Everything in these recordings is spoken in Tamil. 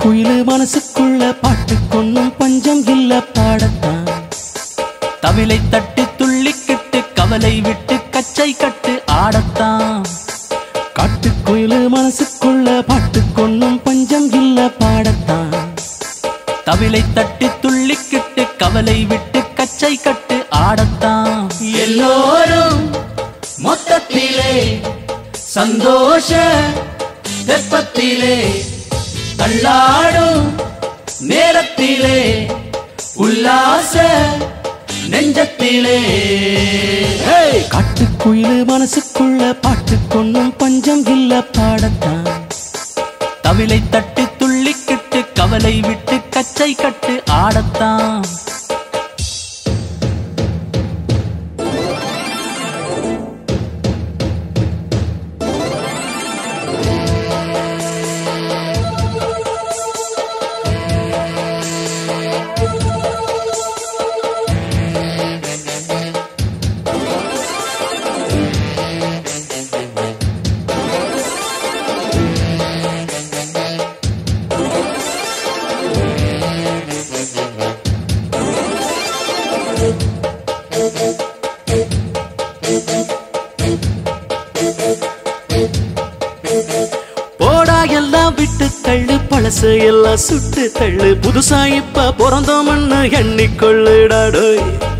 காட்டுக்குயிலு மனசுக்குள்ள பாட்டு கொன்னும் பஞ்சம் இல்ல பாடத்தான். தவிலை தட்டி துள்ளிக்கிட்டு கவலை விட்டு கச்சை கட்டு ஆடத்தான். காட்டுக்குயிலு மனசுக்குள்ள பாட்டு கொன்னும் பஞ்சம் இல்ல பாடத்தான். தவிலை தட்டி துள்ளிக்கிட்டு கவலை விட்டு கச்சை கட்டு ஆடத்தான். எல்லோரும் மொத்தத்திலே சந்தோஷ தெப்பத்திலே தள்ளாடும் நேரத்திலே உல்லாச நெஞ்சத்திலே. காட்டுக்குயிலு மனசுக்குள்ள பாட்டு கொன்னும் பஞ்சம் இல்ல பாடத்தான். தவிலை தட்டி துள்ளிக்கிட்டு கவலை விட்டு கச்சை கட்டு ஆடத்தான். போடா எல்லாம் விட்டு தள்ளு, பழசு எல்லாம் சுட்டு தள்ளு, புதுசா இப்ப பிறந்தோம்னு எண்ணிக்கொள்ளுடாடோ.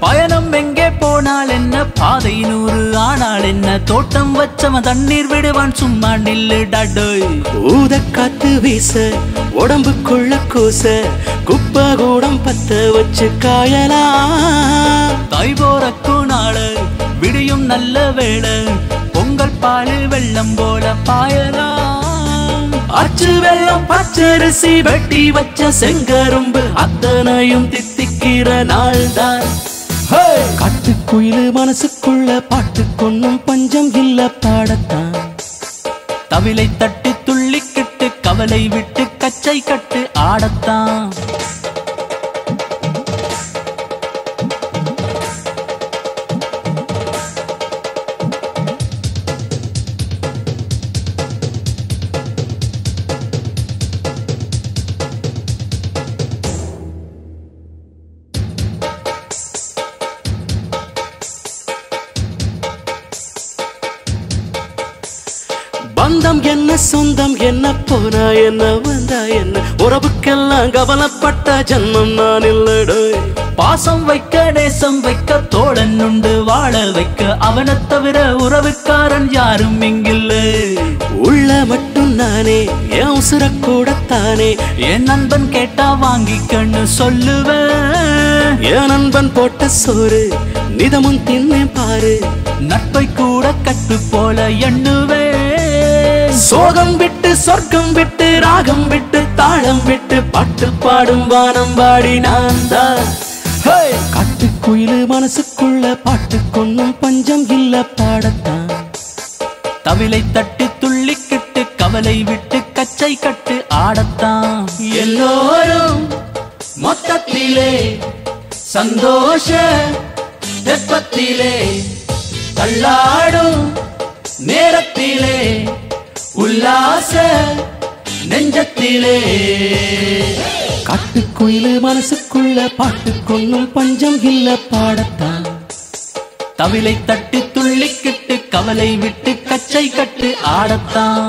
பயணம் எங்கே போனால் என்ன, பாதை 100 ஆனால் என்ன, தோட்டம் வச்சவன் தண்ணீர் விடுவான் சும்மா நில்லுடாடோய். ஊத காத்து வீச உடம்புக்குள்ள கூச, குப்பை கூடம் பத்த வச்சு காயலாம். தாய் போறக்கும் நாளு விடியும் நல்ல வேளை, பொங்கல் பாலு வெள்ளம் போல பாயலாம். அச்சு வெள்ளம் பச்சரிசி வெட்டி வச்ச செங்கரும்பு அத்தனையும் தித்திக்கிற நாள்தான். காட்டுக்குயிலு மனசுக்குள்ள பாட்டு கொன்னும் பஞ்சம் இல்ல பாடத்தான். தவிலை தட்டி துள்ளிக்கிட்டு கவலை விட்டு கச்சை கட்டு ஆடத்தான். பந்தம் என்ன சொந்தம் என்ன, போனா என்ன வந்தா என்ன, உறவுக்கெல்லாம் கவலைப்பட்ட ஜன்மம் நான் இல்லடோ. பாசம் வைக்க நேசம் வைக்க தோழன் உண்டு வாழ வைக்க, அவனை தவிர உறவுக்காரன் யாரும் இங்கில்ல. உள்ள மட்டும் நானே என் உசுர கூடத்தானே, என் நண்பன் கேட்டா வாங்கிக்கன்னு சொல்லுவேன். என் நண்பன் போட்ட சோறு நிதமும் தின்னு பாரு, நட்பை கூட கட்டு போல எண்ணுவேன். சோகம் விட்டு சொர்க்கம் விட்டு ராகம் விட்டு தாளம் விட்டு பாட்டு பாடும் வானம் பாடி நான் தான். காட்டுக்குயிலு மனசுக்குள்ள பாட்டு கொன்னும் பஞ்சம் இல்ல பாடத்தான். தவிலை தட்டி துள்ளிக்கிட்டு கவலை விட்டு கச்சை கட்டு ஆடத்தான். எல்லோரும் மொத்தத்திலே சந்தோஷ தெப்பத்திலே தள்ளாடும் நேரத்திலே உல்லாச நெஞ்சத்திலே. காட்டுக்குயிலு மனசுக்குள்ள பாட்டு கொன்னும் பஞ்சம் இல்ல பாடத்தான். தவிலை தட்டி துள்ளிக்கிட்டு கவலை விட்டு கச்சை கட்டு ஆடத்தான்.